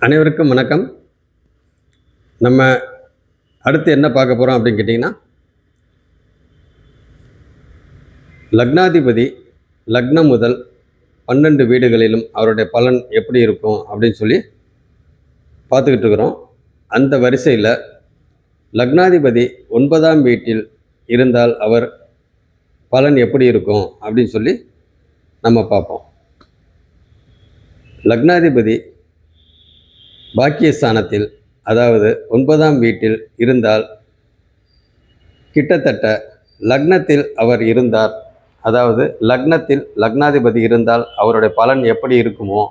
அனைவருக்கும் வணக்கம். நம்ம அடுத்து என்ன பார்க்க போகிறோம் அப்படின்னு கேட்டிங்கன்னா, லக்னாதிபதி லக்னம் முதல் 12 வீடுகளிலும் அவருடைய பலன் எப்படி இருக்கும் அப்படின்னு சொல்லி பார்த்துக்கிட்டு இருக்கிறோம். அந்த வரிசையில் லக்னாதிபதி 9ஆம் வீட்டில் இருந்தால் அவர் பலன் எப்படி இருக்கும் அப்படின்னு சொல்லி நம்ம பார்ப்போம். லக்னாதிபதி பாக்கியஸ்தானத்தில், அதாவது 9ஆம் வீட்டில் இருந்தால் கிட்டத்தட்ட லக்னத்தில் அவர் இருந்தார், அதாவது லக்னத்தில் லக்னாதிபதி இருந்தால் அவருடைய பலன் எப்படி இருக்குமோ,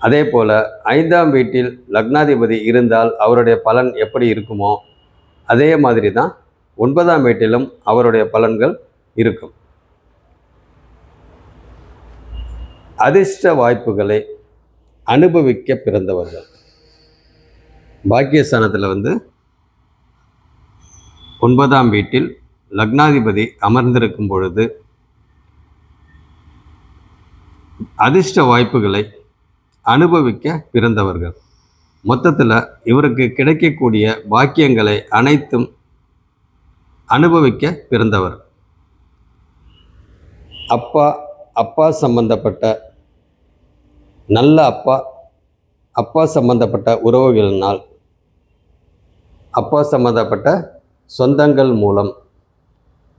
அதே போல் 5ஆம் வீட்டில் லக்னாதிபதி இருந்தால் அவருடைய பலன் எப்படி இருக்குமோ, அதே மாதிரி தான் 9ஆம் வீட்டிலும் அவருடைய பலன்கள் இருக்கும். அதிர்ஷ்ட வாய்ப்புகளை அனுபவிக்க பிறந்தவர்கள். பாக்கியஸ்தானத்தில் 9ஆம் வீட்டில் லக்னாதிபதி அமர்ந்திருக்கும் பொழுது அதிர்ஷ்ட வாய்ப்புகளை அனுபவிக்க பிறந்தவர்கள். மொத்தத்தில் இவருக்கு கிடைக்கக்கூடிய பாக்கியங்களை அனைத்தும் அனுபவிக்க பிறந்தவர். அப்பா சம்பந்தப்பட்ட நல்ல அப்பா சம்பந்தப்பட்ட உறவுகளினால், அப்பா சம்பந்தப்பட்ட சொந்தங்கள் மூலம்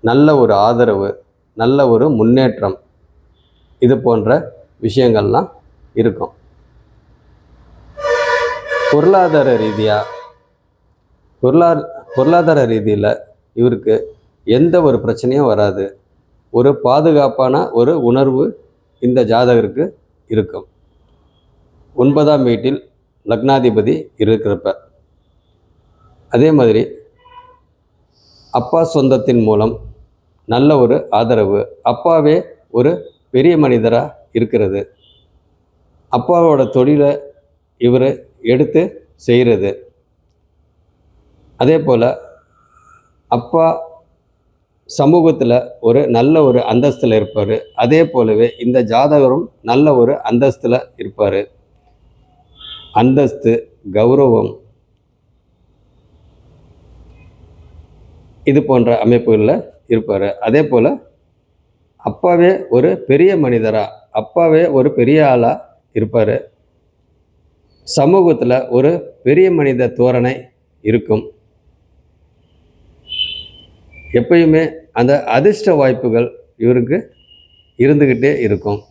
நல்ல ஒரு ஆதரவு, நல்ல ஒரு முன்னேற்றம், இது போன்ற விஷயங்கள்லாம் இருக்கும். பொருளாதார ரீதியில் இவருக்கு எந்த ஒரு பிரச்சனையும் வராது. ஒரு பாதுகாப்பான ஒரு உணர்வு இந்த ஜாதகருக்கு இருக்கும். 9ஆம் வீட்டில் லக்னாதிபதி இருக்கிறப்ப. அதே மாதிரி அப்பா சொந்தத்தின் மூலம் நல்ல ஒரு ஆதரவு, அப்பாவே ஒரு பெரிய மனிதராக இருக்கிறது, அப்பாவோட தொழிலை இவர் எடுத்து செய்கிறது, அதே போல் அப்பா சமூகத்தில் ஒரு நல்ல ஒரு அந்தஸ்தில் இருப்பார். அதே போலவே இந்த ஜாதகரும் நல்ல ஒரு அந்தஸ்தில் இருப்பார். அந்தஸ்து, கௌரவம், இது போன்ற அமைப்புகளில் இருப்பார். அதே போல் அப்பாவே ஒரு பெரிய மனிதராக, அப்பாவே ஒரு பெரிய ஆளாக இருப்பார். சமூகத்தில் ஒரு பெரிய மனித தோரணை இருக்கும். எப்பயுமே அந்த அதிர்ஷ்ட வாய்ப்புகள் இவருக்கு இருந்துக்கிட்டே இருக்கும்.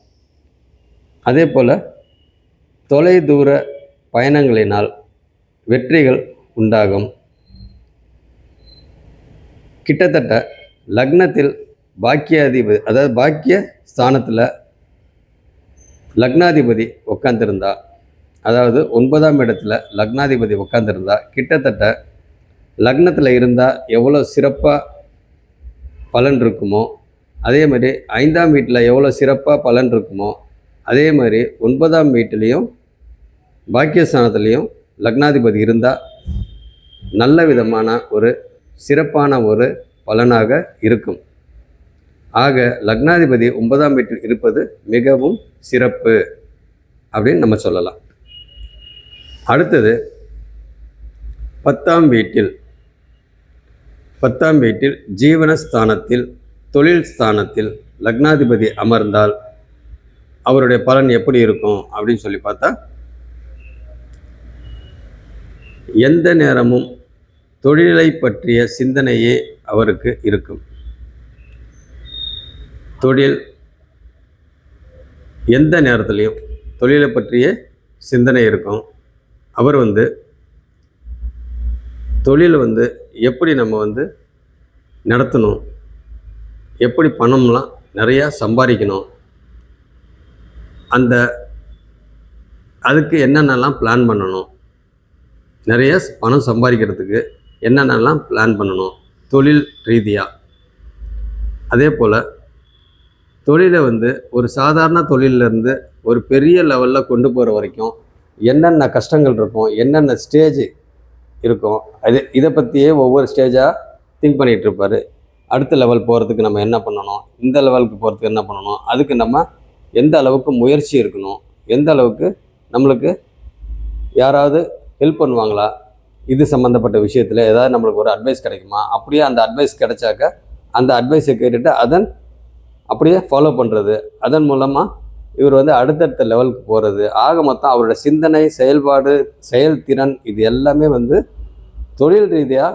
அதே போல் தொலைதூர பயணங்களினால் வெற்றிகள் உண்டாகும். கிட்டத்தட்ட லக்னத்தில் பாக்கியாதிபதி, அதாவது பாக்கிய ஸ்தானத்தில் லக்னாதிபதி உட்காந்துருந்தா, அதாவது 9ஆம் இடத்துல லக்னாதிபதி உட்காந்துருந்தா, கிட்டத்தட்ட லக்னத்தில் இருந்தால் எவ்வளோ சிறப்பாக பலன் இருக்குமோ, அதே மாதிரி 5ஆம் வீட்டில் எவ்வளோ சிறப்பாக பலன் இருக்குமோ, அதே மாதிரி 9ஆம் வீட்டிலையும் பாக்கியஸ்தானத்துலேயும் லக்னாதிபதி இருந்தால் நல்ல விதமான ஒரு சிறப்பான ஒரு பலனாக இருக்கும். ஆக லக்னாதிபதி 9ஆம் வீட்டில் இருப்பது மிகவும் சிறப்பு அப்படின்னு நம்ம சொல்லலாம். அடுத்தது 10ஆம் வீட்டில் ஜீவனஸ்தானத்தில், தொழில் ஸ்தானத்தில் லக்னாதிபதி அமர்ந்தால் அவருடைய பலன் எப்படி இருக்கும் அப்படின்னு சொல்லி பார்த்தா, எந்த நேரமும் தொழிலை பற்றிய சிந்தனையே அவருக்கு இருக்கும். தொழில், எந்த நேரத்துலையும் தொழிலை பற்றிய சிந்தனை இருக்கும். அவர் தொழில் எப்படி நம்ம நடத்தணும், எப்படி பணம்லாம் நிறையா சம்பாதிக்கணும், அதுக்கு என்னென்னலாம் பிளான் பண்ணணும், நிறைய பணம் சம்பாதிக்கிறதுக்கு என்னென்னலாம் பிளான் பண்ணணும் தொழில் ரீதியாக. அதே போல் தொழிலை ஒரு சாதாரண தொழிலிருந்து ஒரு பெரிய லெவலில் கொண்டு போகிற வரைக்கும் என்னென்ன கஷ்டங்கள் இருக்கும், என்னென்ன ஸ்டேஜ் இருக்கும், இதை பற்றியே ஒவ்வொரு ஸ்டேஜாக திங்க் பண்ணிகிட்ருப்பார். அடுத்த லெவல் போகிறதுக்கு நம்ம என்ன பண்ணணும், இந்த லெவலுக்கு போகிறதுக்கு என்ன பண்ணணும், அதுக்கு நம்ம எந்த அளவுக்கு முயற்சி இருக்கணும், எந்த அளவுக்கு நம்மளுக்கு யாராவது ஹெல்ப் பண்ணுவாங்களா, இது சம்மந்தப்பட்ட விஷயத்தில் ஏதாவது நம்மளுக்கு ஒரு அட்வைஸ் கிடைக்குமா, அப்படியே அந்த அட்வைஸ் கிடைச்சாக்க அந்த அட்வைஸை கேட்டுட்டு அதன் அப்படியே ஃபாலோ பண்ணுறது, அதன் மூலமாக இவர் வந்து அடுத்தடுத்த லெவலுக்கு போகிறது. ஆக மொத்தம் அவரோட சிந்தனை, செயல்பாடு, செயல்திறன் இது எல்லாமே வந்து தொழில் ரீதியாக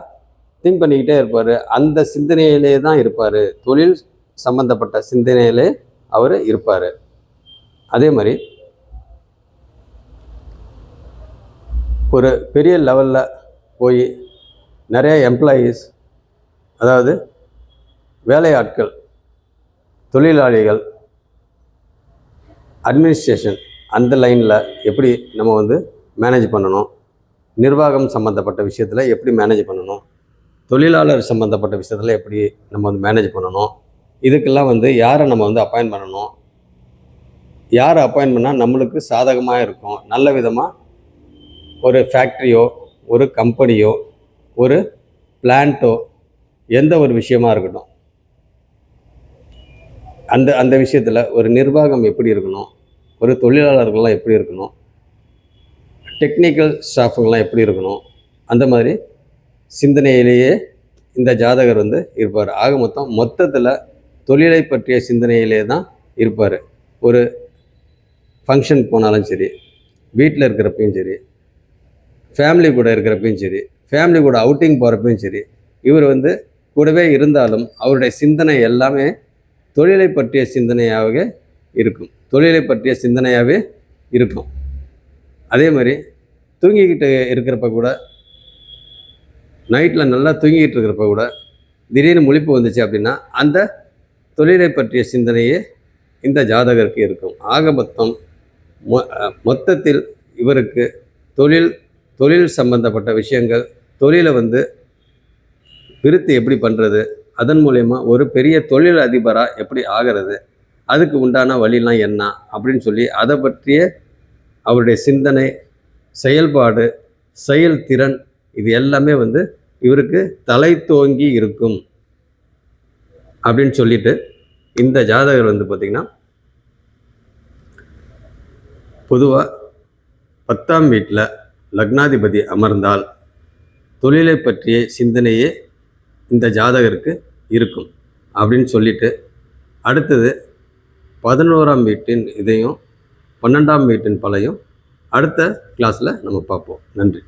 திங்க் பண்ணிக்கிட்டே இருப்பார். அந்த சிந்தனையிலே தான் இருப்பார். தொழில் சம்மந்தப்பட்ட சிந்தனையிலே அவர் இருப்பார். அதே மாதிரி ஒரு பெரிய லெவலில் போய் நிறைய எம்ப்ளாயீஸ், அதாவது வேலையாட்கள், தொழிலாளிகள், அட்மினிஸ்ட்ரேஷன் அந்த லைனில் எப்படி நம்ம வந்து மேனேஜ் பண்ணணும், நிர்வாகம் சம்மந்தப்பட்ட விஷயத்தில் எப்படி மேனேஜ் பண்ணணும், தொழிலாளர் சம்மந்தப்பட்ட விஷயத்தில் எப்படி நம்ம வந்து மேனேஜ் பண்ணணும், இதுக்கெல்லாம் வந்து யாரை நம்ம வந்து அப்பாயின்ட் பண்ணணும், யாரை அப்பாயின்ட் பண்ணால் நம்மளுக்கு சாதகமாக இருக்கும், நல்ல விதமாக ஒரு ஃபேக்ட்ரியோ, ஒரு கம்பெனியோ, ஒரு பிளான்ட்டோ, எந்த ஒரு விஷயமா இருக்கட்டும், அந்த அந்த விஷயத்தில் ஒரு நிர்வாகம் எப்படி இருக்கணும், ஒரு தொழிலாளர்கள்லாம் எப்படி இருக்கணும், டெக்னிக்கல் ஸ்டாஃபுங்கள்லாம் எப்படி இருக்கணும், அந்த மாதிரி சிந்தனையிலேயே இந்த ஜாதகர் வந்து இருப்பார். ஆக மொத்தத்தில் தொழிலை பற்றிய சிந்தனையிலே தான் இருப்பார். ஒரு ஃபங்க்ஷன் போனாலும் சரி, வீட்டில் இருக்கிறப்பையும் சரி, ஃபேமிலி கூட இருக்கிறப்பையும் சரி, ஃபேமிலி கூட அவுட்டிங் போகிறப்பையும் சரி, இவர் வந்து கூடவே இருந்தாலும் அவருடைய சிந்தனை எல்லாமே தொழிலை பற்றிய சிந்தனையாகவே இருக்கும். தொழிலை பற்றிய சிந்தனையாகவே இருக்கும். அதே மாதிரி தூங்கிக்கிட்டு இருக்கிறப்ப கூட, நைட்டில் நல்லா தூங்கிக்கிட்டு இருக்கிறப்ப கூட திடீர்னு முழிப்பு வந்துச்சு அப்படின்னா அந்த தொழிலை பற்றிய சிந்தனையே இந்த ஜாதகருக்கு இருக்கும். ஆக மொத்தத்தில் இவருக்கு தொழில் சம்பந்தப்பட்ட விஷயங்கள், தொழிலை வந்து விருத்தி எப்படி பண்ணுறது, அதன் மூலயமா ஒரு பெரிய தொழில் அதிபராக எப்படி ஆகிறது, அதுக்கு உண்டான வழிலாம் என்ன அப்படின்னு சொல்லி அதை பற்றிய அவருடைய சிந்தனை, செயல்பாடு, செயல்திறன் இது எல்லாமே வந்து இவருக்கு தலை தோங்கி இருக்கும் அப்படின்னு சொல்லிட்டு இந்த ஜாதகர் வந்து பார்த்திங்கன்னா பொதுவாக 10ஆம் வீட்டில் லக்னாதிபதி அமர்ந்தால் தொழிலை பற்றிய சிந்தனையே இந்த ஜாதகருக்கு இருக்கும் அப்படின்னு சொல்லிட்டு, அடுத்தது 11ஆம் வீட்டின் இதையும் 12ஆம் வீட்டின் பலையும் அடுத்த கிளாஸில் நம்ம பார்ப்போம். நன்றி.